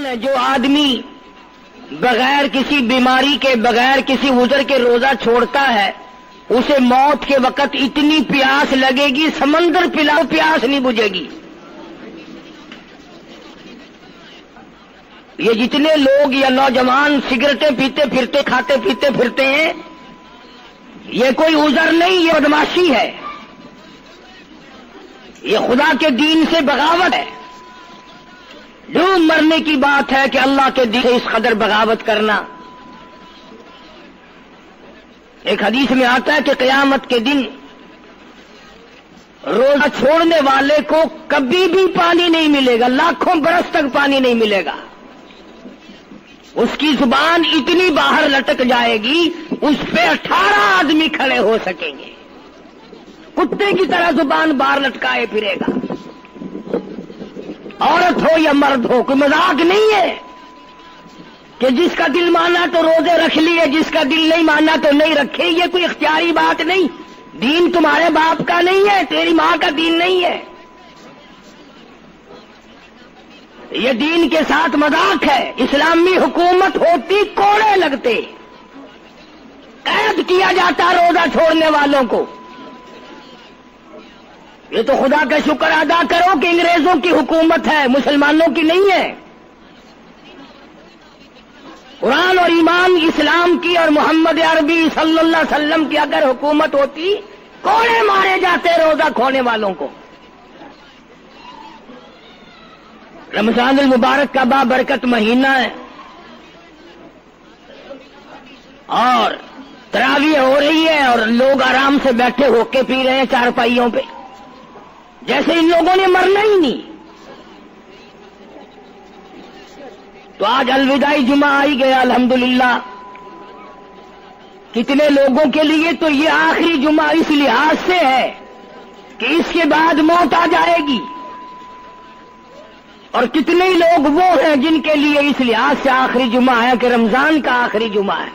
رمضان ہے، جو آدمی بغیر کسی بیماری کے، بغیر کسی عذر کے روزہ چھوڑتا ہے، اسے موت کے وقت اتنی پیاس لگے گی، سمندر پلاؤ پیاس نہیں بجھے گی۔ یہ جتنے لوگ یا نوجوان سگریٹیں پیتے پھرتے، کھاتے پیتے پھرتے ہیں، یہ کوئی عذر نہیں، یہ بدماشی ہے، یہ خدا کے دین سے بغاوت ہے۔ جو مرنے کی بات ہے کہ اللہ کے دین سے اس قدر بغاوت کرنا۔ ایک حدیث میں آتا ہے کہ قیامت کے دن روزہ چھوڑنے والے کو کبھی بھی پانی نہیں ملے گا، لاکھوں برس تک پانی نہیں ملے گا۔ اس کی زبان اتنی باہر لٹک جائے گی، اس پہ 18 آدمی کھڑے ہو سکیں گے، کتے کی طرح زبان باہر لٹکائے پھرے گا۔ عورت ہو یا مرد ہو، کوئی مذاق نہیں ہے کہ جس کا دل مانا تو روزے رکھ لیے، جس کا دل نہیں مانا تو نہیں رکھے۔ یہ کوئی اختیاری بات نہیں، دین تمہارے باپ کا نہیں ہے، تیری ماں کا دین نہیں ہے، یہ دین کے ساتھ مذاق ہے۔ اسلامی حکومت ہوتی کوڑے لگتے، قید کیا جاتا روزہ چھوڑنے والوں کو۔ یہ تو خدا کا شکر ادا کرو کہ انگریزوں کی حکومت ہے، مسلمانوں کی نہیں ہے۔ قرآن اور ایمان اسلام کی اور محمد عربی صلی اللہ علیہ وسلم کی اگر حکومت ہوتی، کوڑے مارے جاتے روزہ کھونے والوں کو۔ رمضان المبارک کا بابرکت مہینہ ہے، اور تراویح ہو رہی ہے، اور لوگ آرام سے بیٹھے ہو کے پی رہے ہیں چارپائیوں پہ، جیسے ان لوگوں نے مرنا ہی نہیں۔ تو آج الوداعی جمعہ آئی گیا الحمدللہ۔ کتنے لوگوں کے لیے تو یہ آخری جمعہ اس لحاظ سے ہے کہ اس کے بعد موت آ جائے گی، اور کتنے لوگ وہ ہیں جن کے لیے اس لحاظ سے آخری جمعہ ہے کہ رمضان کا آخری جمعہ ہے۔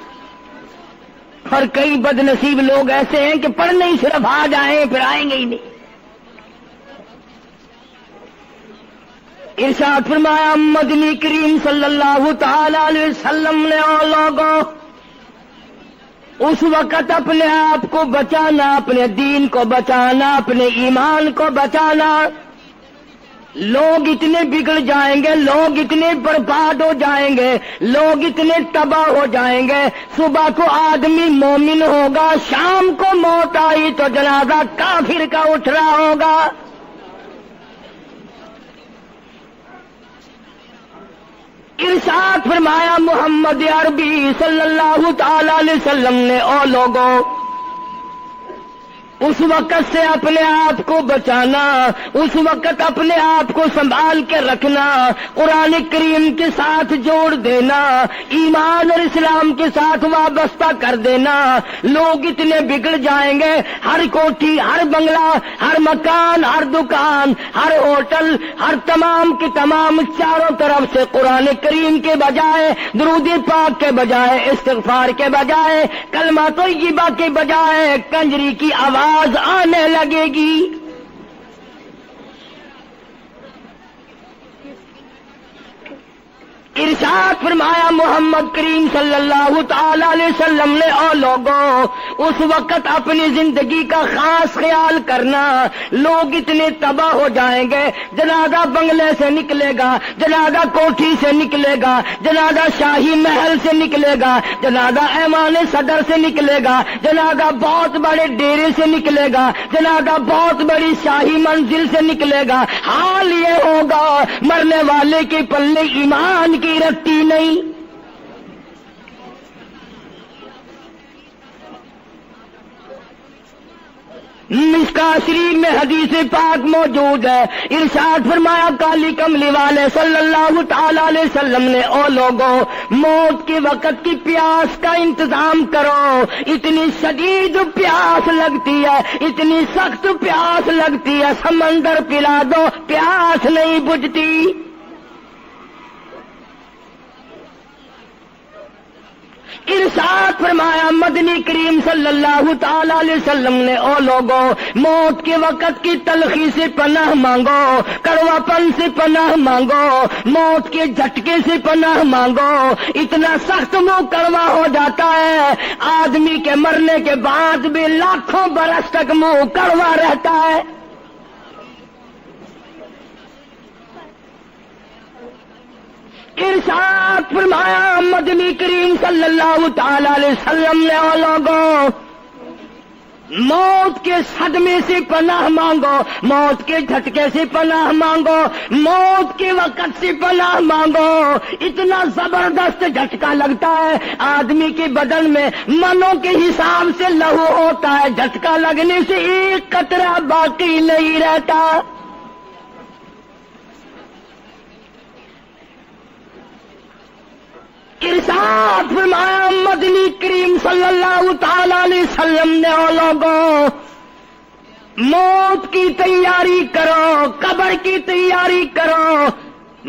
اور کئی بد نصیب لوگ ایسے ہیں کہ پڑھنے ہی صرف آ جائیں پھر آئیں گے ہی نہیں۔ ارشاد فرمایا مدنی کریم صلی اللہ تعالی علیہ وسلم نے لوگوں، اس وقت اپنے آپ کو بچانا، اپنے دین کو بچانا، اپنے ایمان کو بچانا۔ لوگ اتنے بگڑ جائیں گے، لوگ اتنے برباد ہو جائیں گے، لوگ اتنے تباہ ہو جائیں گے۔ صبح کو آدمی مومن ہوگا، شام کو موت آئی تو جنازہ کافر کا اٹھ رہا ہوگا۔ ارشاد فرمایا محمد عربی صلی اللہ تعالی علیہ وسلم نے، او لوگوں، اس وقت سے اپنے آپ کو بچانا، اس وقت اپنے آپ کو سنبھال کے رکھنا، قرآن کریم کے ساتھ جوڑ دینا، ایمان اور اسلام کے ساتھ وابستہ کر دینا۔ لوگ اتنے بگڑ جائیں گے، ہر کوٹھی، ہر بنگلہ، ہر مکان، ہر دکان، ہر ہوٹل، ہر تمام کی تمام چاروں طرف سے قرآن کریم کے بجائے، درود پاک کے بجائے، استغفار کے بجائے، کلمہ طیبہ کے بجائے کنجری کی آواز آنے لگے گی۔ ارشاد فرمایا محمد کریم صلی اللہ تعالی علیہ وسلم نے، او لوگوں، اس وقت اپنی زندگی کا خاص خیال کرنا۔ لوگ اتنے تباہ ہو جائیں گے، جنازہ بنگلے سے نکلے گا، جنازہ کوٹھی سے نکلے گا، جنازہ شاہی محل سے نکلے گا، جنازہ ایوان صدر سے نکلے گا، جنازہ بہت بڑے ڈیرے سے نکلے گا، جنازہ بہت بڑی شاہی منزل سے نکلے گا۔ حال یہ ہوگا مرنے والے کے پلے ایمان کی رتی نہیں۔ مشکاۃ شریف میں حدیث پاک موجود ہے، ارشاد فرمایا کالی کملی والے صلی اللہ تعالی علیہ وسلم نے، او لوگوں، موت کے وقت کی پیاس کا انتظام کرو۔ اتنی شدید پیاس لگتی ہے، اتنی سخت پیاس لگتی ہے، سمندر پلا دو پیاس نہیں بجھتی۔ ارشاد فرمایا مدنی کریم صلی اللہ تعالی علیہ وسلم نے او لوگوں موت کے وقت کی تلخی سے پناہ مانگو، کڑوا پن سے پناہ مانگو، موت کے جھٹکے سے پناہ مانگو۔ اتنا سخت منہ کڑوا ہو جاتا ہے آدمی کے مرنے کے بعد بھی لاکھوں برس تک منہ کڑوا رہتا ہے۔ ارشاد فرمایا مدنی کریم صلی اللہ تعالی علیہ وسلم نے او لوگوں موت کے صدمے سے پناہ مانگو، موت کے جھٹکے سے پناہ مانگو، موت کے وقت سے پناہ مانگو۔ اتنا زبردست جھٹکا لگتا ہے آدمی کے بدن میں منوں کے حساب سے لہو ہوتا ہے، جھٹکا لگنے سے ایک قطرہ باقی نہیں رہتا۔ ارشاد فرمایا مدنی کریم صلی اللہ تعالی علیہ وسلم نے او لوگوں موت کی تیاری کرو، قبر کی تیاری کرو۔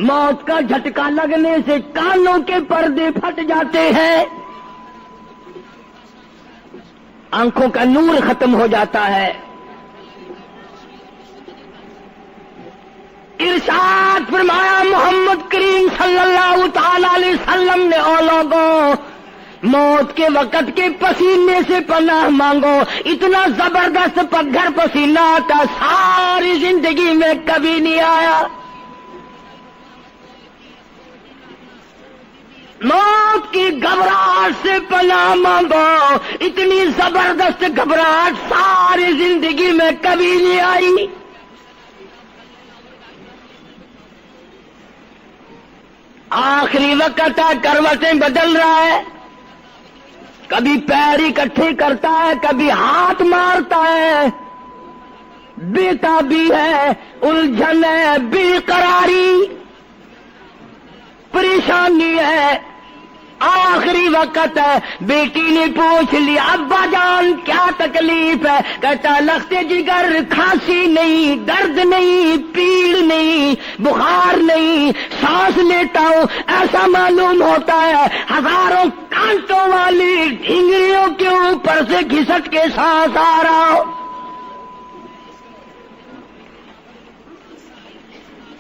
موت کا جھٹکا لگنے سے کانوں کے پردے پھٹ جاتے ہیں، آنکھوں کا نور ختم ہو جاتا ہے۔ ارشاد فرمایا محمد کریم صلی اللہ تعالی علیہ وسلم نے او لوگوں موت کے وقت کے پسینے سے پناہ مانگو۔ اتنا زبردست پگھر پسینہ آتا ساری زندگی میں کبھی نہیں آیا۔ موت کی گھبراہٹ سے پناہ مانگو، اتنی زبردست گھبراہٹ ساری زندگی میں کبھی نہیں آئی۔ آخری وقت ہے، کروٹیں بدل رہا ہے، کبھی پیر اکٹھے کرتا ہے، کبھی ہاتھ مارتا ہے، بےتابی ہے، الجھن ہے، بے قراری، پریشانی ہے۔ آخری وقت ہے، بیٹی نے پوچھ لیا ابا جان کیا تکلیف ہے؟ کہتا لخت جگر، کھانسی نہیں، درد نہیں، پیڑ نہیں، بخار نہیں، سانس لیتا ہوں ایسا معلوم ہوتا ہے ہزاروں کانٹوں والی ڈھنگریوں کے اوپر سے گھسٹ کے سانس آ رہا ہو۔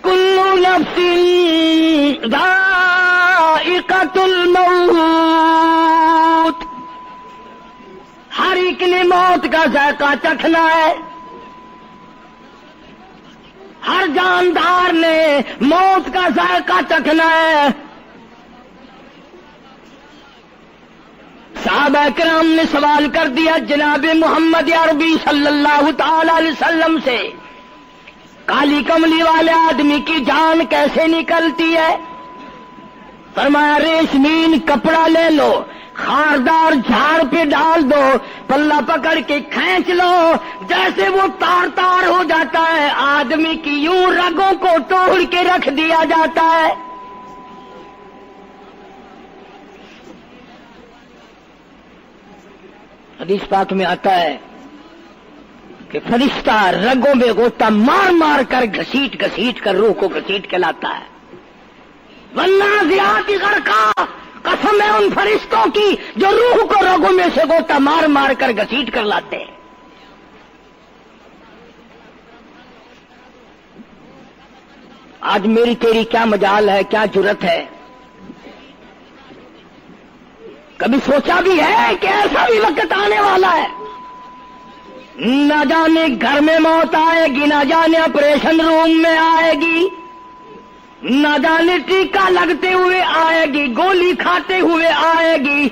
کلو نفس ذائقۃ الموت، ہر ایک نے موت کا ذائقہ چکھنا ہے، ہر جاندار نے موت کا ذائقہ چکھنا ہے۔ صحابہ کرام نے سوال کر دیا جناب محمد عربی صلی اللہ تعالی علیہ وسلم سے، کالی کملی والے آدمی کی جان کیسے نکلتی ہے؟ فرمایا ریشمین کپڑا لے لو، خاردار جھاڑ پہ ڈال دو، پلہ پکڑ کے کھینچ لو، جیسے وہ تار تار ہو جاتا ہے آدمی کی یوں رگوں کو توڑ کے رکھ دیا جاتا ہے۔ حدیث پاک میں آتا ہے کہ فرشتہ رگوں میں غوطہ مار مار کر گھسیٹ گھسیٹ کر روح کو گھسیٹ کے لاتا ہے۔ والنازعات غرقا، قسم ہے ان فرشتوں کی جو روح کو رگوں میں سے غوطہ مار مار کر گھسیٹ کر لاتے ہیں۔ آج میری تیری کیا مجال ہے، کیا جرت ہے؟ کبھی سوچا بھی ہے کہ ایسا بھی وقت آنے والا ہے، نہ جانے گھر میں موت آئے گی، نہ جانے آپریشن روم میں آئے گی، نہ جانے ٹیکا لگتے ہوئے آئے گی، گولی کھاتے ہوئے آئے گی،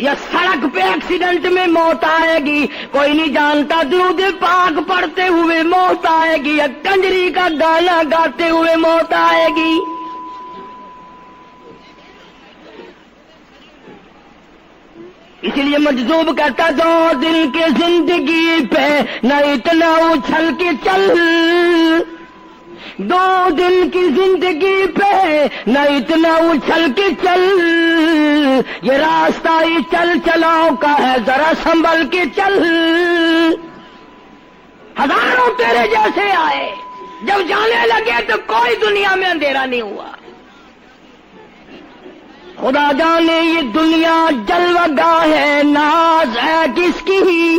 یا سڑک پہ ایکسیڈنٹ میں موت آئے گی، کوئی نہیں جانتا، درود پاک پڑھتے ہوئے موت آئے گی، یا کنجری کا گانا گاتے ہوئے موت آئے گی۔ اسی لیے مجذوب کہتا 2 دن کی زندگی پہ نہ اتنا اچھل کے چل، 2 دن کی زندگی پہ نہ اتنا اچھل کے چل، یہ راستہ ہی چل چلاؤ کا ہے ذرا سنبھل کے چل۔ ہزاروں تیرے جیسے آئے، جب جانے لگے تو کوئی دنیا میں اندھیرا نہیں ہوا۔ خدا جانے یہ دنیا جلوہ گاہ ہے، ناز ہے کس کی؟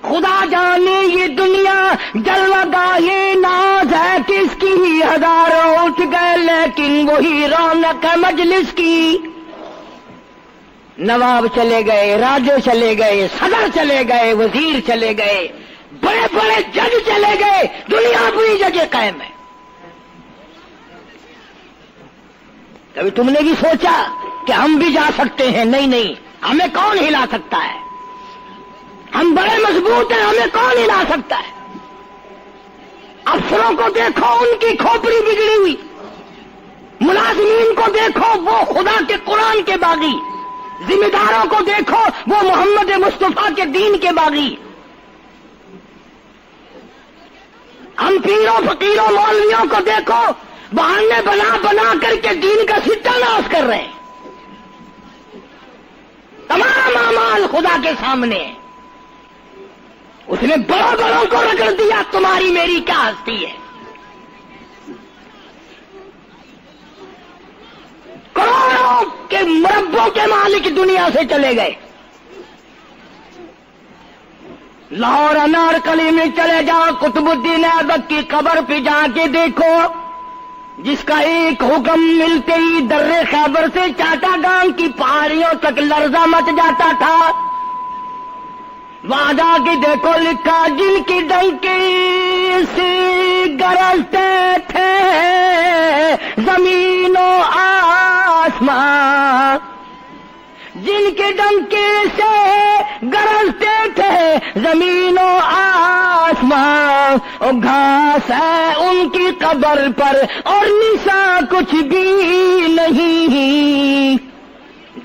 خدا جانے یہ دنیا جلوہ گاہ ناز ہے کس کی؟ ہزاروں اٹھ گئے لیکن وہی رونق ہے مجلس کی۔ نواب چلے گئے، راجے چلے گئے، صدر چلے گئے، وزیر چلے گئے، بڑے بڑے جج چلے گئے، دنیا اپنی جگہ قائم ہے۔ کبھی تم نے بھی سوچا کہ ہم بھی جا سکتے ہیں؟ نہیں نہیں، ہمیں کون ہلا سکتا ہے؟ ہم بڑے مضبوط ہیں، ہمیں کون ہلا سکتا ہے؟ افسروں کو دیکھو، ان کی کھوپڑی بگڑی ہوئی، ملازمین کو دیکھو وہ خدا کے قرآن کے باغی، ذمہ داروں کو دیکھو وہ محمد مصطفیٰ کے دین کے باغی۔ ہم پیروں فقیروں مولویوں کو دیکھو بہانے بنا بنا کر کے دین کا ستہ ناش کر رہے ہیں۔ تمام اعمال خدا کے سامنے ہیں، اس نے بڑوں بڑوں کو رگڑ دیا، تمہاری میری کیا ہستی ہے؟ کروڑوں کے مربوں کے مالک دنیا سے چلے گئے۔ لاہور انارکلی میں چلے جاؤ، قطب الدین ایبک کی قبر پہ جا کے دیکھو، جس کا ایک حکم ملتے ہی در خیبر سے چاٹا گام کی پہاڑیوں تک لرزہ مچ جاتا تھا۔ وہاں جا کے دیکھو لکھا، جن کی ڈنکی سے گرجتے تھے زمین و آسمان، جن کے ڈنکی سے گرجتے تھے زمین و آسمان، اور گھاس ہے ان کی قبر پر اور نشان کچھ بھی نہیں،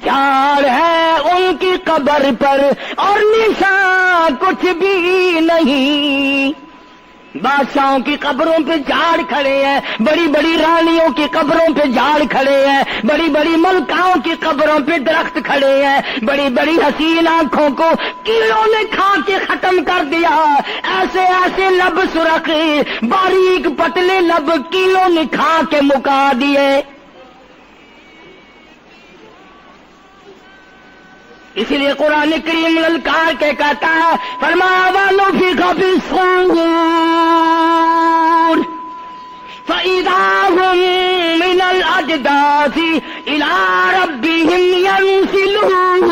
جھاڑ ہے ان کی قبر پر اور نشان کچھ بھی نہیں۔ بادشاہوں کی قبروں پہ جھاڑ کھڑے ہیں، بڑی بڑی رانیوں کی قبروں پہ جھاڑ کھڑے ہیں، بڑی بڑی ملکاؤں کی قبروں پہ درخت کھڑے ہیں، بڑی بڑی حسین آنکھوں کو کیڑوں نے کھا کے ختم کر دیا، ایسے ایسے لب سرخ باریک پتلے لب کیڑوں نے کھا کے مکا دیے۔ اسی لیے قرآن کریم للکار کے کہتا ہے، فرمایا وَنُفِخَ فِي الصُّورِ فَإِذَا هُم مِّنَ الْأَجْدَاثِ إِلَىٰ رَبِّهِمْ يَنسِلُونَ۔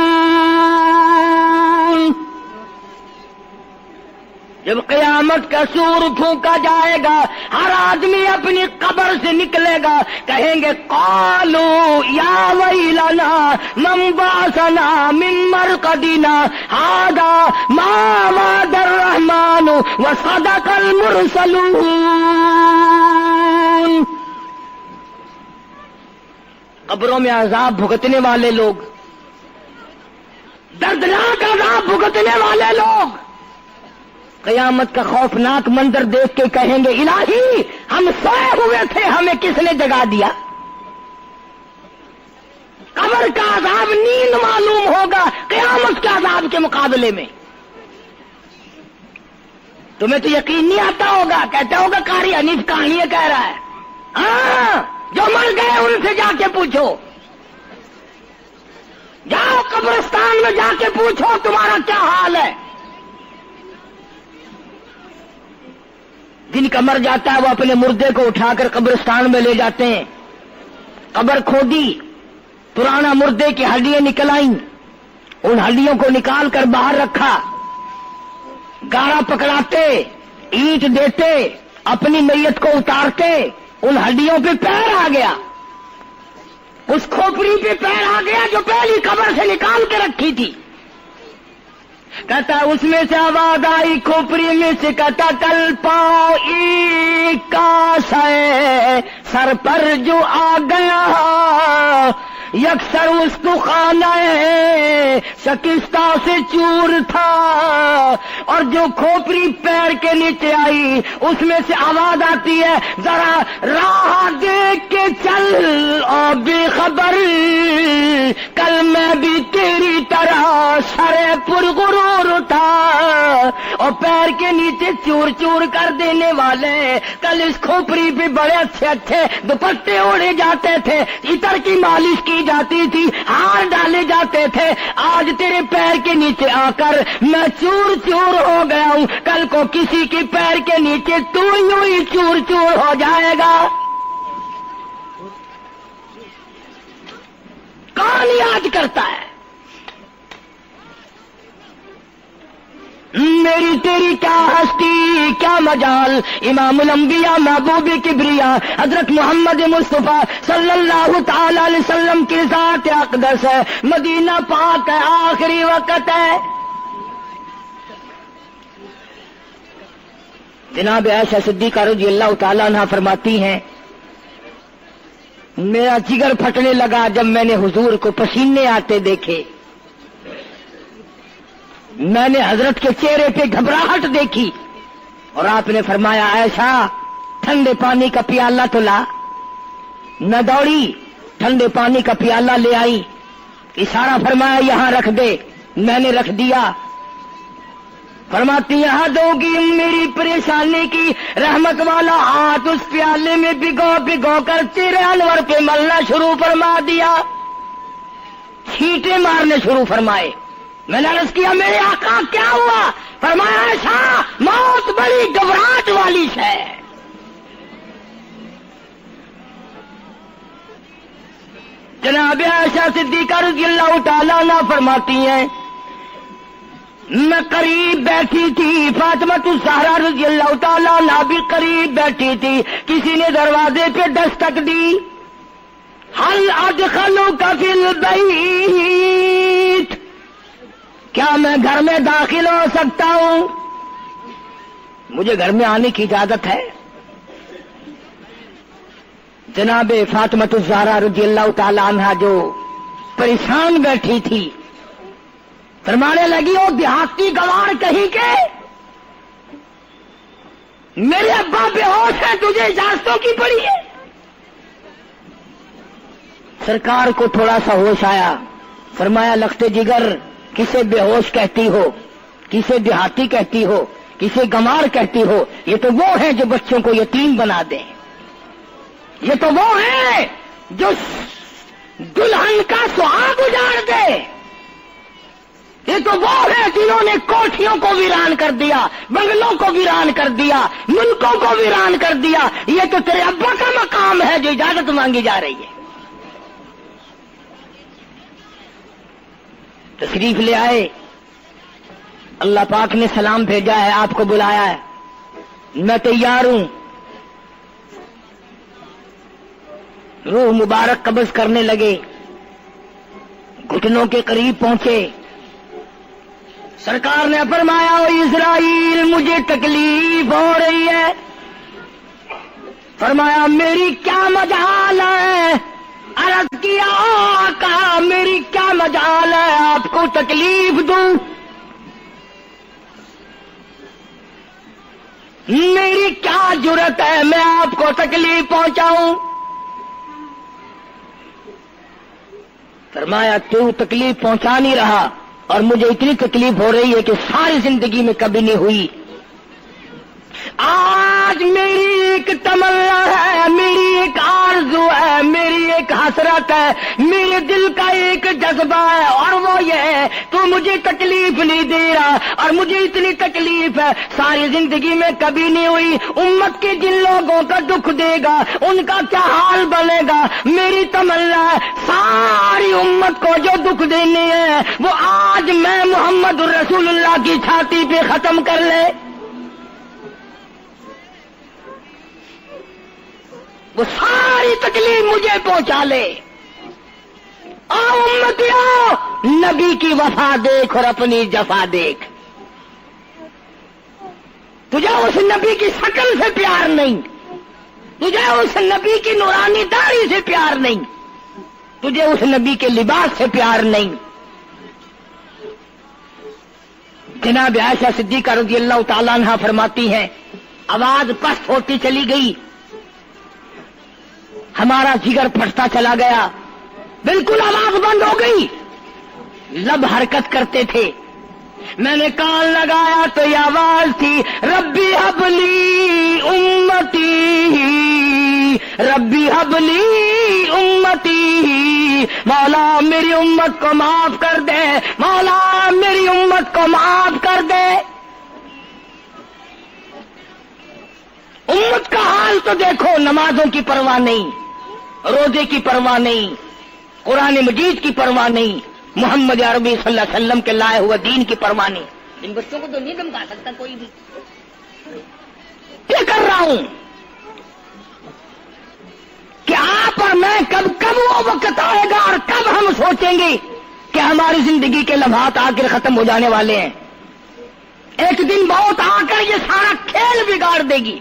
جب قیامت کا سور پھونکا جائے گا، ہر آدمی اپنی قبر سے نکلے گا، کہیں گے قالوا یا ویلنا من بعثنا من مرقدنا هذا ما وعد الرحمن وصدق المرسلون۔ قبروں میں عذاب بھگتنے والے لوگ، دردناک عذاب بھگتنے والے لوگ قیامت کا خوفناک منظر دیکھ کے کہیں گے الہی ہم سوئے ہوئے تھے، ہمیں کس نے جگا دیا؟ قبر کا عذاب نیند معلوم ہوگا قیامت کے عذاب کے مقابلے میں۔ تمہیں تو یقین نہیں آتا ہوگا، کہتا ہوگا قاری حنیف کہانی کہہ رہا ہے۔ ہاں، جو مر گئے ان سے جا کے پوچھو، جاؤ قبرستان میں جا کے پوچھو تمہارا کیا حال ہے۔ جن کا مر جاتا ہے وہ اپنے مردے کو اٹھا کر قبرستان میں لے جاتے ہیں، قبر کھودی، پرانا مردے کی ہڈیاں نکل آئیں، ان ہڈیوں کو نکال کر باہر رکھا، گاڑا پکڑاتے، اینٹ دیتے، اپنی میت کو اتارتے، ان ہڈیوں پہ پیر آ گیا، اس کھوپڑی پہ پیر آ گیا جو پہلی قبر سے نکال کے رکھی تھی۔ کہتا اس میں سے آواز آئی کھوپڑی میں سے، کہتا کل پاؤں ایک کاش ہے سر پر جو آ گیا، یکسر اس کو خانہ شکستہ سے چور تھا، اور جو کھوپڑی پیر کے نیچے آئی اس میں سے آواز آتی ہے ذرا راہ دیکھ کے چل اور بے خبر، کل میں بھی تیری طرح سرے پرغرور تھا، اور پیر کے نیچے چور چور کر دینے والے. کل اس کھوپڑی پہ بڑے اچھے اچھے دوپٹے اوڑے جاتے تھے, عطر کی مالش کی جاتی تھی, ہار ڈالے جاتے تھے. آج تیرے پیر کے نیچے آ کر میں چور چور ہو گیا ہوں. کل کو کسی کے پیر کے نیچے تو یوں ہی چور چور ہو جائے گا. کون یاد کرتا ہے؟ میری تیری کیا ہستی کیا مجال. امام الانبیاء محبوب کبریا حضرت محمد مصطفیٰ صلی اللہ تعالی علیہ وسلم کی ذات اقدس ہے. مدینہ پاک ہے, آخری وقت ہے. جناب عائشہ صدیقہ رضی اللہ تعالیٰ عنہ فرماتی ہیں, میرا جگر پھٹنے لگا جب میں نے حضور کو پسینے آتے دیکھے. میں نے حضرت کے چہرے پہ گھبراہٹ دیکھی اور آپ نے فرمایا, عائشہ ٹھنڈے پانی کا پیالہ تو لا. میں دوڑی, ٹھنڈے پانی کا پیالہ لے آئی, اشارہ فرمایا یہاں رکھ دے. میں نے رکھ دیا. فرماتی یہاں دو گی میری پریشانی کی رحمت والا ہاتھ اس پیالے میں بھگو بھگو کر چہرے انور پہ ملنا شروع فرما دیا. چھینٹے مارنے شروع فرمائے. میں نے عرض کیا میرے آقا کیا ہوا؟ فرمایا ایسا موت بڑی گھبراہٹ والی ہے. جناب عائشہ صدیقہ رضی اللہ تعالیٰ عنہ فرماتی ہیں, میں قریب بیٹھی تھی, فاطمہ الزہرا رضی اللہ تعالیٰ عنہ بھی قریب بیٹھی تھی. کسی نے دروازے پہ دستک دی, حل ادخلوک فی البیت, کیا میں گھر میں داخل ہو سکتا ہوں؟ مجھے گھر میں آنے کی اجازت ہے؟ جناب فاطمہ الزہرا رضی اللہ تعالی عنہا جو پریشان بیٹھی تھی, فرمانے لگی وہ دیہاتی گوار کہیں کے, میرے ابا بے ہوش ہے, تجھے اجازتوں کی پڑی ہے. سرکار کو تھوڑا سا ہوش آیا. فرمایا لختے جگر کسے بے ہوش کہتی ہو, کسے دیہاتی کہتی ہو, کسے گمار کہتی ہو؟ یہ تو وہ ہیں جو بچوں کو یتیم بنا دیں. یہ تو وہ ہیں جو دلہن کا سہاگ اجاڑ دے. یہ تو وہ ہیں جنہوں نے کوٹھیوں کو ویران کر دیا, بنگلوں کو ویران کر دیا, ملکوں کو ویران کر دیا. یہ تو تیرے ابا کا مقام ہے جو اجازت مانگی جا رہی ہے. تشریف لے آئے. اللہ پاک نے سلام بھیجا ہے, آپ کو بلایا ہے, میں تیار ہوں. روح مبارک قبض کرنے لگے, گھٹنوں کے قریب پہنچے. سرکار نے فرمایا او اسرائیل مجھے تکلیف ہو رہی ہے. فرمایا میری کیا مجال ہے؟ عرض کیا آقا میری کیا مجال ہے آپ کو تکلیف دوں؟ میری کیا جرت ہے میں آپ کو تکلیف پہنچاؤں؟ فرمایا تو تکلیف پہنچا نہیں رہا, اور مجھے اتنی تکلیف ہو رہی ہے کہ ساری زندگی میں کبھی نہیں ہوئی. آج میری ایک تمنا ہے, میری ایک آرزو ہے, میری ایک حسرت ہے, میرے دل کا ایک جذبہ ہے, اور وہ یہ ہے تو مجھے تکلیف نہیں دے رہا, اور مجھے اتنی تکلیف ہے ساری زندگی میں کبھی نہیں ہوئی. امت کے جن لوگوں کا دکھ دے گا ان کا کیا حال بنے گا. میری تمنا ہے ساری امت کو جو دکھ دینے ہیں وہ آج میں محمد رسول اللہ کی چھاتی پہ ختم کر لے. وہ ساری تکلیف مجھے پہنچا لے. امتیوں نبی کی وفا دیکھ اور اپنی جفا دیکھ. تجھے اس نبی کی شکل سے پیار نہیں, تجھے اس نبی کی نورانی داڑھی سے پیار نہیں, تجھے اس نبی کے لباس سے پیار نہیں. جناب عائشہ صدیقہ رضی اللہ تعالیٰ عنہا فرماتی ہیں آواز پست ہوتی چلی گئی, ہمارا جگر پھٹتا چلا گیا, بالکل آواز بند ہو گئی. لب حرکت کرتے تھے, میں نے کان لگایا تو یہ آواز تھی ربی حبلی امتی، ربی حبلی امتی، مولا میری امت کو معاف کر دے، مولا میری امت کو معاف کر دے۔ امت کا حال تو دیکھو، نمازوں کی پرواہ نہیں، روزے کی پرواہ نہیں، قرآن مجید کی پرواہ نہیں، محمد عربی صلی اللہ علیہ وسلم کے لائے ہوئے دین کی پرواہ نہیں۔ ان بچوں کو تو نہیں دھمکا سکتا کوئی بھی۔ کیا کر رہا ہوں کہ آپ اور میں کب وہ وقت آئے گا اور کب ہم سوچیں گے کہ ہماری زندگی کے لمحات آ کر ختم ہو جانے والے ہیں۔ ایک دن بہت آ کر یہ سارا کھیل بگاڑ دے گی۔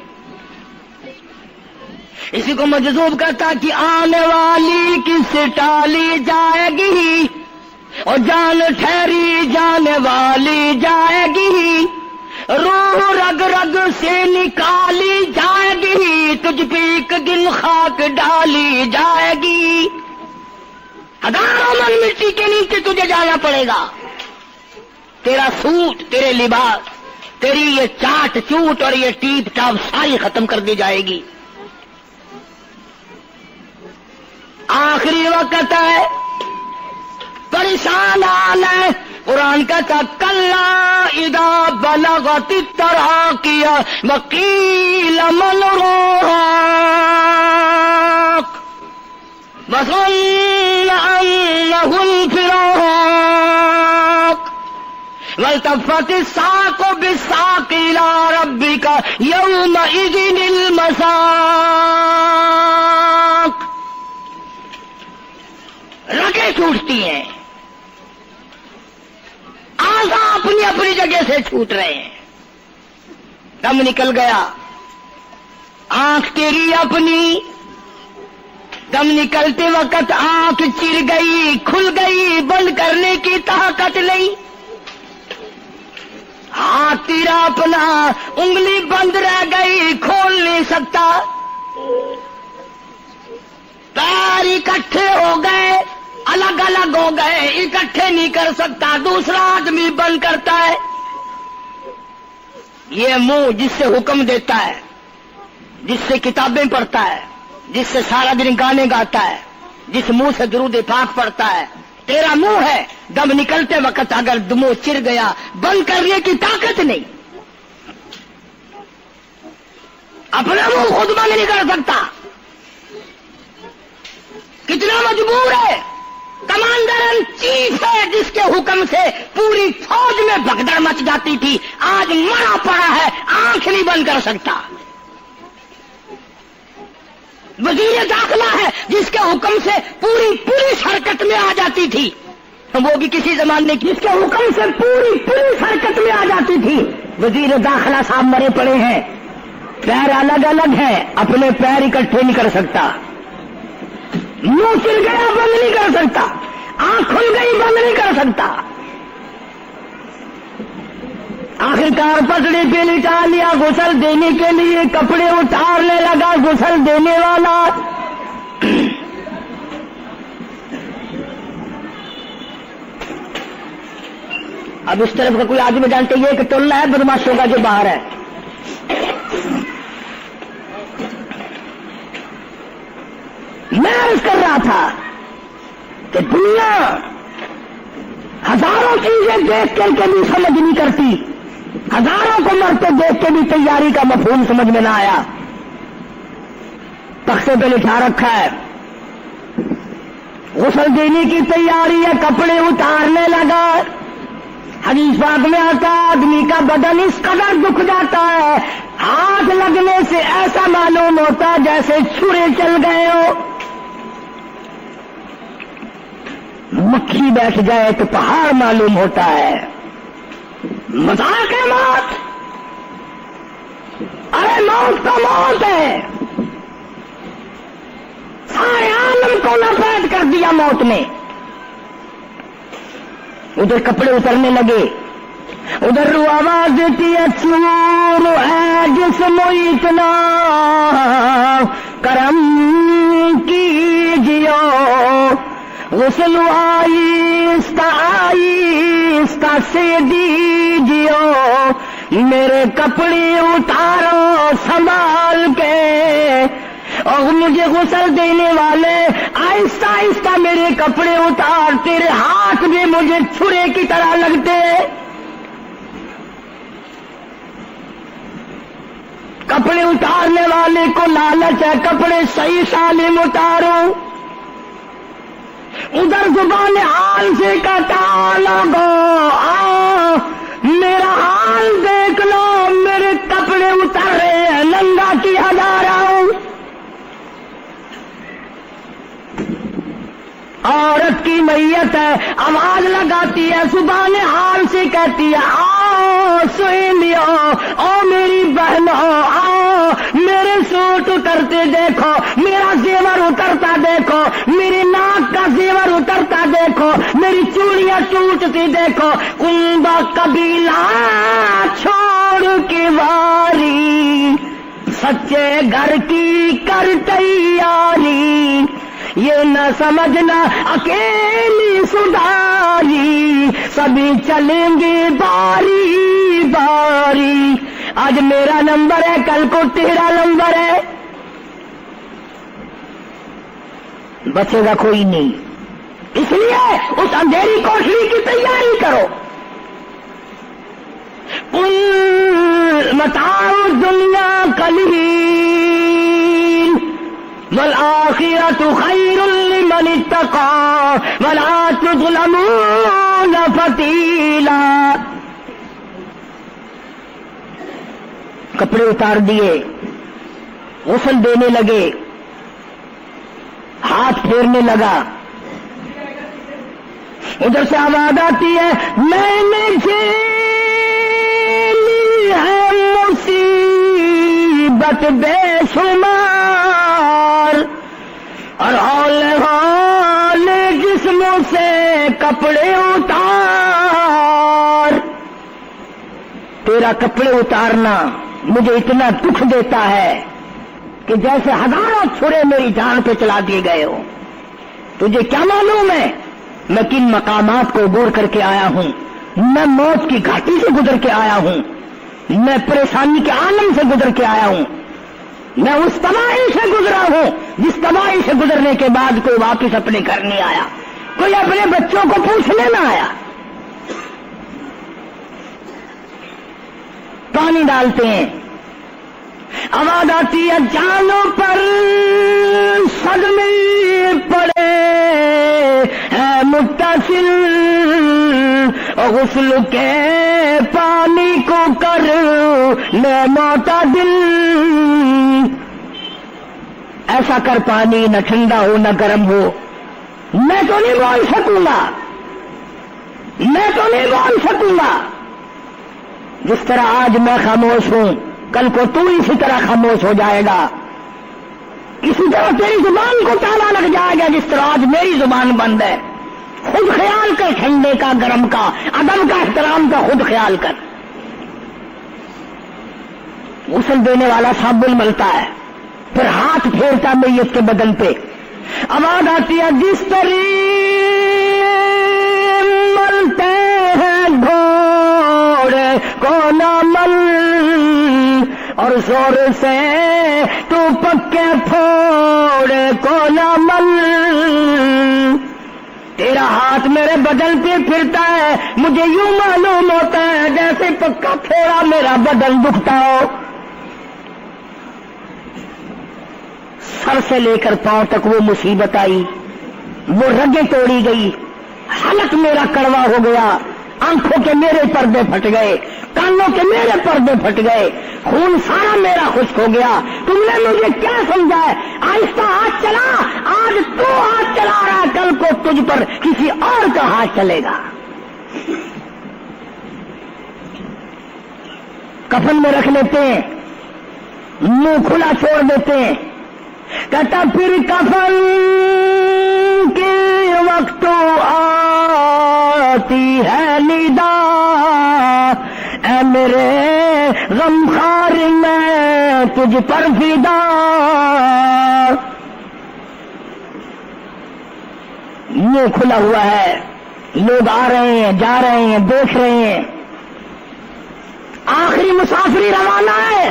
اسی کو مجذوب کرتا کہ آنے والی کس ٹالی جائے گی، اور جان ٹھہری جانے والی جائے گی، روح رگ رگ سے نکالی جائے گی، تجھ پہ ایک دن خاک ڈالی جائے گی۔ ہزاروں من مٹی کے نیچے تجھے جانا پڑے گا۔ تیرا سوٹ، تیرے لباس، تیری یہ چاٹ چوٹ اور یہ ٹیپ ٹاپ ساری ختم کر دی جائے گی۔ آخری وقت ہے، پریشان حال ہے۔ قرآن کہتا کلا اذا بلغت التراقی وقیل من راق وظن انه الفراق والتفت الساق بالساق الى ربك يومئذ المساق۔ رگیں ٹوٹتی ہیں، آزا اپنی اپنی جگہ سے چھوٹ رہے ہیں، دم نکل گیا، آنکھ تیری اپنی، دم نکلتے وقت آنکھ چر گئی، کھل گئی، بند کرنے کی طاقت نہیں، ہاتھ تیرا اپنا، انگلی بند رہ گئی، کھول نہیں سکتا، پیر اکٹھے ہو گئے، الگ الگ ہو گئے، اکٹھے نہیں کر سکتا، دوسرا آدمی بند کرتا ہے۔ یہ منہ جس سے حکم دیتا ہے، جس سے کتابیں پڑھتا ہے، جس سے سارا دن گانے گاتا ہے، جس منہ سے درود پاک پڑھتا ہے، تیرا منہ ہے، دم نکلتے وقت اگر منہ چر گیا، بند کرنے کی طاقت نہیں، اپنا منہ خود بند نہیں کر سکتا، کتنا مجبور ہے، کمانڈر ان چیف ہے جس کے حکم سے پوری فوج میں بھگدڑ مچ جاتی تھی، آج مرا پڑا ہے، آنکھ نہیں بند کر سکتا۔ وزیر داخلہ ہے جس کے حکم سے پوری پولیس حرکت میں آ جاتی تھی، وہ بھی کسی زمانے کی، جس کے حکم سے پوری پولیس حرکت میں آ جاتی تھی، وزیر داخلہ صاحب مرے پڑے ہیں، پیر الگ الگ ہیں، اپنے پیر اکٹھے نہیں کر سکتا، منہ چل گیا بند نہیں کر سکتا، آنکھ کھل گئی بند نہیں کر سکتا، آخرکار پسڑی پہ لٹا لیا، غسل دینے کے لیے کپڑے اتارنے لگا غسل دینے والا، اب اس طرف کا کوئی آدمی جانتے یہ کہ ٹولہ ہے بدماشوں کا جو باہر ہے، میں عرض کر رہا تھا کہ دنیا ہزاروں چیزیں دیکھ کر کے بھی سمجھ نہیں کرتی، ہزاروں کو مرتے دیکھ کے بھی تیاری کا مفہوم سمجھ میں نہ آیا، تختے پہ لٹھا رکھا ہے، غسل دینے کی تیاری ہے، کپڑے اتارنے لگا، حدیث پاک میں آتا آدمی کا بدن اس قدر دکھ جاتا ہے، ہاتھ لگنے سے ایسا معلوم ہوتا جیسے چھرے چل گئے ہو، مکھی بیٹھ جائے تو پہاڑ معلوم ہوتا ہے، مذاق ہے موت، ارے موت تو موت ہے، سارے عالم کو ناپید کر دیا موت نے۔ ادھر کپڑے اترنے لگے، ادھر رو آواز دیتی ہے چور ہے جسم اتنا کرم کیجیو غسل آہستہ آہستہ سے دیجیو، میرے کپڑے اتارو سنبھال کے، اور مجھے غسل دینے والے آہستہ آہستہ میرے کپڑے اتار، تیرے ہاتھ بھی مجھے چھرے کی طرح لگتے، کپڑے اتارنے والے کو لالچ ہے کپڑے صحیح سالم اتارو، ادھر زبان حال سے کہتا لوگو آؤ میرا حال دیکھ لو، میرے کپڑے اتر رہے ہیں، ننگا کیا جا رہا ہوں۔ عورت کی میت ہے، آواز لگاتی ہے، زبان حال سے کہتی ہے آؤ سہیلیو، او میری بہنوں آؤ، میرے سوٹ اترتے دیکھو، میرا زیور اترتا دیکھو، میری ناک کا زیور اترتا دیکھو، میری چوڑیاں ٹوٹتی دیکھو، کنبا قبیلہ چھوڑ کے واری، سچے گھر کی کر تیاری، یہ نہ سمجھنا اکیلی سدھاری، سبھی چلیں گے باری باری، آج میرا نمبر ہے کل کو تیرا نمبر ہے، بچے گا کوئی نہیں، اس لیے اس اندھیری کوٹری کی تیاری کرو۔ قل متاع الدنیا قلیل والآخرۃ خیر لمن اتقى ولا تظلمون فتیلا۔ کپڑے اتار دیے، غسل دینے لگے، ہاتھ پھیرنے لگا، ادھر سے آواز آتی ہے میں نے جھیلی ہے مصیبت بے شمار، اور ہولے ہولے جسموں سے کپڑے اتار، تیرا کپڑے اتارنا مجھے اتنا دکھ دیتا ہے کہ جیسے ہزاروں چھرے میری جان پہ چلا دیے گئے ہو۔ تجھے کیا معلوم ہے میں کن مقامات کو عبور کر کے آیا ہوں، میں موت کی گھاٹی سے گزر کے آیا ہوں، میں پریشانی کے عالم سے گزر کے آیا ہوں، میں اس تباہی سے گزرا ہوں جس تباہی سے گزرنے کے بعد کوئی واپس اپنے گھر نہیں آیا، کوئی اپنے بچوں کو پوچھنے نہ آیا۔ پانی ڈالتے ہیں، آواز آتی ہے جانوں پر صدمے پڑے ہے متصل، غسل کے پانی کو کر لے معتدل، ایسا کر پانی نہ ٹھنڈا ہو نہ گرم ہو، میں تو نہیں بول سکوں گا، میں تو نہیں بول سکوں گا، جس طرح آج میں خاموش ہوں کل کو تو اسی طرح خاموش ہو جائے گا، اسی طرح تیری زبان کو تالا لگ جائے گا جس طرح آج میری زبان بند ہے۔ خود خیال کر، ٹھنڈے کا گرم کا ادب کا احترام کا خود خیال کر۔ غسل دینے والا صابن ملتا ہے، پھر ہاتھ پھیرتا میت کے بدن پہ، آواز آتی ہے جس طرح ملتے ہیں گھوڑے کو نہ مل، اور زور سے تو پکے پھوڑے کو نہ مل، تیرا ہاتھ میرے بدن پہ پھرتا ہے، مجھے یوں معلوم ہوتا ہے جیسے پکا پھوڑا میرا بدن دکھتا ہو، سر سے لے کر پاؤں تک وہ مصیبت آئی، وہ رگیں توڑی گئی، حلق میرا کڑوا ہو گیا، آنکھوں کے میرے پردے پھٹ گئے، کانوں کے میرے پردے پھٹ گئے، خون سارا میرا خشک ہو گیا، تم نے مجھے کیا سمجھا ہے؟ آہستہ ہاتھ چلا، آج تو ہاتھ چلا رہا، کل کو تجھ پر کسی اور کا ہاتھ چلے گا۔ کفن میں رکھ لیتے ہیں، منہ کھلا چھوڑ دیتے ہیں، کہتا پھر کفن کے وقت آتی ہے ندا، اے میرے غمخوار میں تجھ پر فدا، منہ کھلا ہوا ہے، لوگ آ رہے ہیں، جا رہے ہیں، دیکھ رہے ہیں. آخری مسافری روانہ ہے.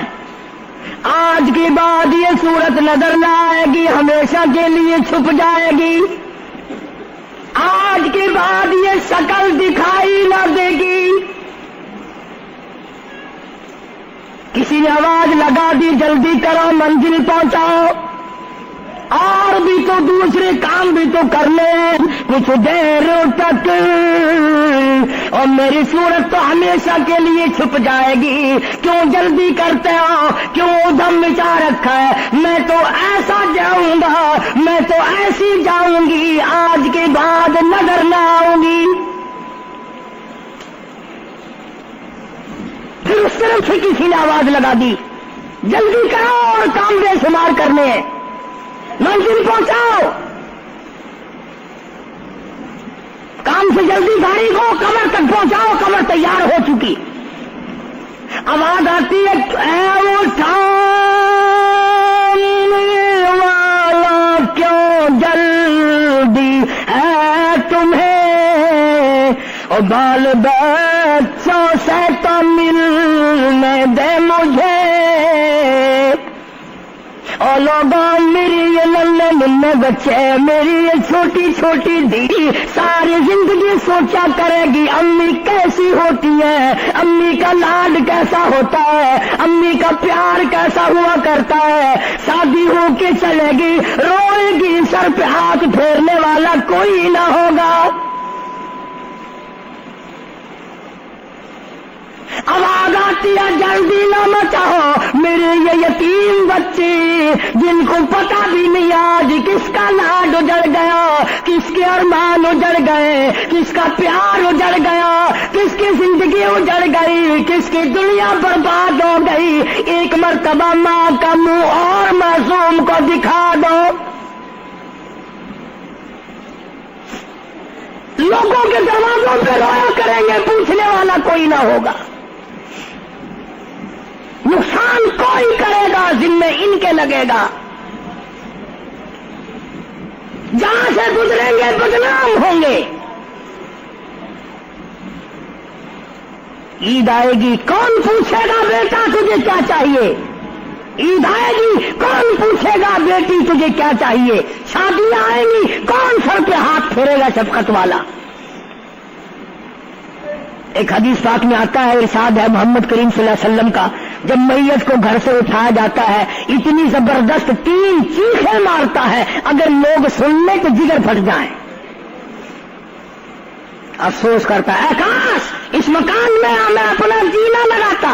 آج کے بعد یہ صورت نظر نہ آئے گی، ہمیشہ کے لیے چھپ جائے گی. آج کے بعد یہ شکل دکھائی نہ دے گی. کسی نے آواز لگا دی، جلدی کرو، منزل پہنچاؤ. اور بھی تو دوسرے کام بھی تو کر لیں کچھ دیر تک، اور میری صورت تو ہمیشہ کے لیے چھپ جائے گی. کیوں جلدی کرتے ہو؟ کیوں ادھم مچا رکھا ہے؟ میں تو ایسا جاؤں گا، میں تو ایسی جاؤں گی، آج کے بعد نظر نہ آؤں گی. پھر اس طرف سے کسی نے آواز لگا دی، جلدی کرو اور کام بے شمار کرنے ہیں، منزل پہنچاؤ. کام سے جلدی گاڑی کو کمر تک پہنچاؤ، کمر تیار ہو چکی. آواز آتی ہے، اے اٹھانے والا کیوں جلدی ہے تمہیں، اور بال بچوں سے تو ملنے دے مجھے. اور لوگوں میری یہ ننھے ننھے بچے، میری یہ چھوٹی چھوٹی دی ساری زندگی سوچا کرے گی امی کیسی ہوتی ہے، امی کا لاڈ کیسا ہوتا ہے، امی کا پیار کیسا ہوا کرتا ہے. شادی ہو کے چلے گی، روئے گی، سر پہ ہاتھ پھیرنے والا کوئی نہ ہوگا. آواز آتی ہے، جلدی نہ مچاؤ، میرے یہ یتیم بچے جن کو پتہ بھی نہیں آج کس کا لاڈ اجڑ گیا، کس کے ارمان اجڑ گئے، کس کا پیار اجڑ گیا، کس کی زندگی اجڑ گئی، کس کی دنیا برباد ہو گئی. ایک مرتبہ ماں کا منہ اور معصوم کو دکھا دو. لوگوں کے دروازوں پہ رویا کریں گے، پوچھنے والا کوئی نہ ہوگا. نقصان کوئی کرے گا، ذمہ ان کے لگے گا. جہاں سے گزریں گے بدنام ہوں گے. عید آئے گی، کون پوچھے گا بیٹا تجھے کیا چاہیے؟ عید آئے گی، کون پوچھے گا بیٹی تجھے کیا چاہیے؟ شادیاں آئیں گی، کون سر پہ ہاتھ پھیرے گا شفقت والا؟ ایک حدیث پاک میں آتا ہے، ارشاد ہے محمد کریم صلی اللہ علیہ وسلم کا، جب میت کو گھر سے اٹھایا جاتا ہے اتنی زبردست 3 چیخیں مارتا ہے، اگر لوگ سننے تو جگر پھٹ جائیں. افسوس کرتا ہے، کاش اس مکان میں میں اپنا جینا لگاتا،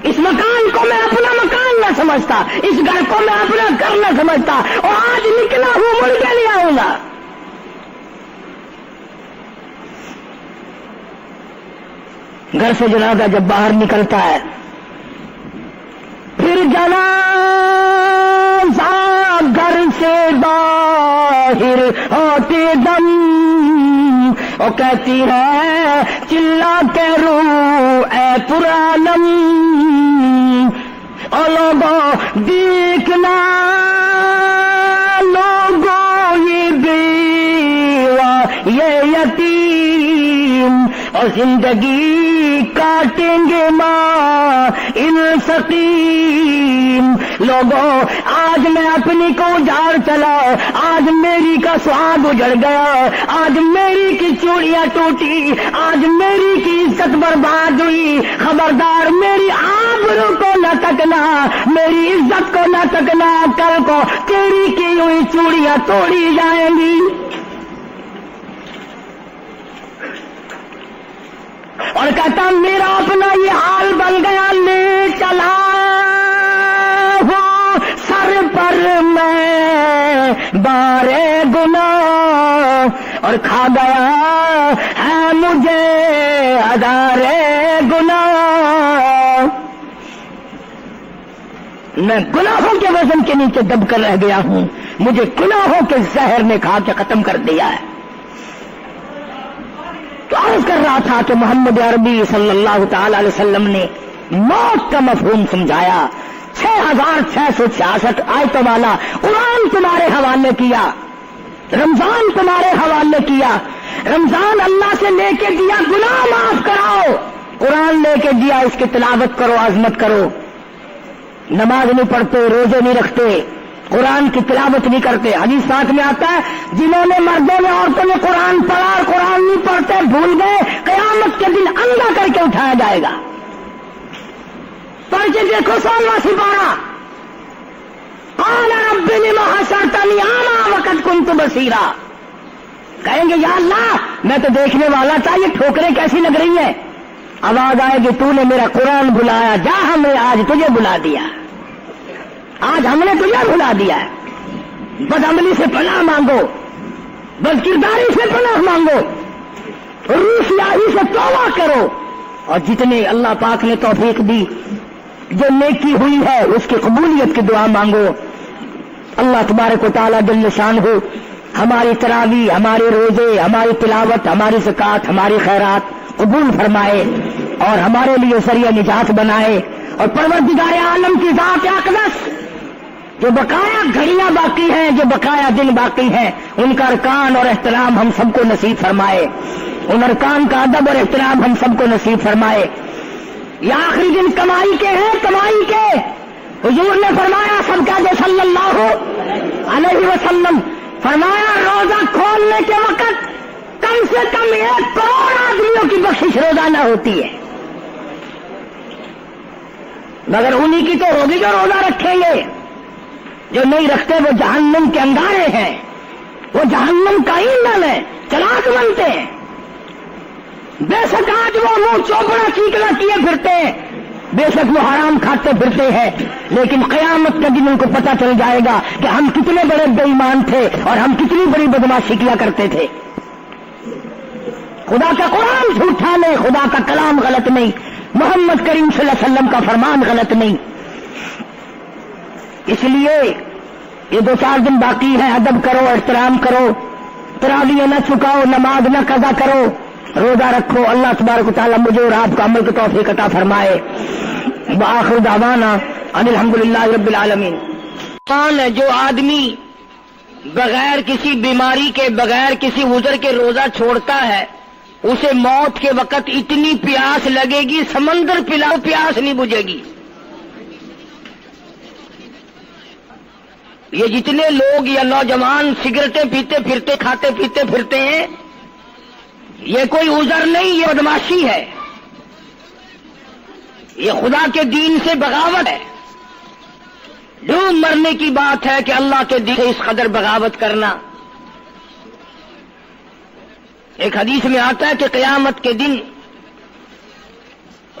اس مکان کو میں اپنا مکان نہ سمجھتا، اس گھر کو میں اپنا گھر نہ سمجھتا، اور آج نکلا ہوں مڑ کے نہیں آؤں گا. گھر سے جنازہ جب باہر نکلتا ہے، پھر جنازہ گھر سے باہر ہوتے دم، اور کہتی ہے چلا کے رو اے پرانم، اور لوگوں دیکھنا، لوگوں یہ بیوہ یہ یتیم، اور زندگی کاٹیں گے ماں ان سقیم. لوگوں آج میں اپنی کو اجاڑ چلا، آج میری کا سہاگ اجڑ گیا، آج میری کی چوڑیاں ٹوٹی، آج میری کی عزت برباد ہوئی. خبردار میری آبرو کو نہ تکنا، میری عزت کو نہ تکنا، کل کو تیری کی ہوئی چوڑیاں توڑی جائیں گی. اور کہتا میرا اپنا یہ حال بن گیا، لے چلا ہوں سر پر میں بارے گناہ، اور کھا گیا ہے مجھے ہزارے گناہ. میں گناہوں کے وزن کے نیچے دب کر رہ گیا ہوں، مجھے گناہوں کے زہر نے کھا کے ختم کر دیا ہے. تو عرض کر رہا تھا کہ محمد عربی صلی اللہ تعالی علیہ وسلم نے موت کا مفہوم سمجھایا. 6666 آیتوں والا قرآن تمہارے حوالے کیا. رمضان تمہارے حوالے کیا، رمضان اللہ سے لے کے دیا گناہ معاف کراؤ، قرآن لے کے دیا اس کی تلاوت کرو، عظمت کرو۔ نماز نہیں پڑھتے، روزے نہیں رکھتے، قرآن کی تلاوت نہیں کرتے۔ حدیث ساتھ میں آتا ہے جنہوں نے مردوں نے عورتوں نے قرآن پڑھا اور قرآن نہیں پڑھتے بھول گئے، قیامت کے دن اندھا کر کے اٹھایا جائے گا۔ پڑھ کے دیکھو 16واں سپارہ، قال رب لم حشرتنی اعمی وقد كنت بصیرا، کہیں گے یا اللہ میں تو دیکھنے والا تھا، یہ ٹھوکریں کیسی لگ رہی ہیں؟ آواز آئے گی تو نے میرا قرآن بلایا، جا ہم نے آج تجھے بلا دیا، آج ہم نے تجھے بلا دیا ہے۔ بدعملی سے پناہ مانگو، بد کرداری سے پناہ مانگو، روسیاہی سے توبہ کرو، اور جتنے اللہ پاک نے توفیق دی جو نیکی ہوئی ہے اس کی قبولیت کی دعا مانگو۔ اللہ تبارک و تعالیٰ جل شانہ ہماری تراویح، ہمارے روزے، ہماری تلاوت، ہماری زکوٰۃ، ہماری خیرات قبول فرمائے اور ہمارے لیے ذریعہ نجات بنائے، اور پروردگار عالم کی ذات اقدس جو بقایا گھڑیاں باقی ہیں، جو بقایا دن باقی ہیں، ان کا ارکان اور احترام ہم سب کو نصیب فرمائے، ان ارکان کا ادب اور احترام ہم سب کو نصیب فرمائے۔ یہ آخری دن کمائی کے ہیں، کمائی کے۔ حضور نے فرمایا سب کا جو صلی اللہ علیہ وسلم فرمایا روزہ کھولنے کے وقت کم سے کم 1 کروڑ آدمیوں کی بخشش روزانہ ہوتی ہے، مگر انہی کی تو ہوگی جو روزہ رکھیں گے، جو نہیں رکھتے وہ جہنم کے انگارے ہیں، وہ جہنم کا ایندھن ہے، چراغ بنتے ہیں۔ بے شک آج وہ منہ چوپڑا چیکنا کیے پھرتے ہیں، بے شک وہ حرام کھاتے پھرتے ہیں، لیکن قیامت کے دن ان کو پتہ چل جائے گا کہ ہم کتنے بڑے بے ایمان تھے اور ہم کتنی بڑی بدماشی کیا کرتے تھے۔ خدا کا قرآن جھوٹا نہیں، خدا کا کلام غلط نہیں، محمد کریم صلی اللہ علیہ وسلم کا فرمان غلط نہیں۔ اس لیے یہ 2-4 دن باقی ہیں، ادب کرو، احترام کرو، تراویح نہ چکاؤ، نماز نہ قضا کرو، روزہ رکھو۔ اللہ تبارک و تعالیٰ مجھے اور آپ کو عمل کی توفیق عطا فرمائے۔ وآخر دعوانا ان الحمدللہ رب العالمین۔ کون ہے جو آدمی بغیر کسی بیماری کے، بغیر کسی عذر کے روزہ چھوڑتا ہے، اسے موت کے وقت اتنی پیاس لگے گی سمندر پلاؤ پیاس نہیں بجھے گی۔ یہ جتنے لوگ یا نوجوان سگریٹیں پیتے پھرتے، کھاتے پیتے پھرتے ہیں، یہ کوئی عذر نہیں، یہ بدماشی ہے، یہ خدا کے دین سے بغاوت ہے۔ ڈوب مرنے کی بات ہے کہ اللہ کے دین سے اس قدر بغاوت کرنا۔ ایک حدیث میں آتا ہے کہ قیامت کے دن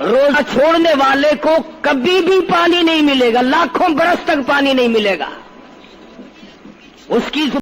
روزہ چھوڑنے والے کو کبھی بھی پانی نہیں ملے گا، لاکھوں برس تک پانی نہیں ملے گا، اس کی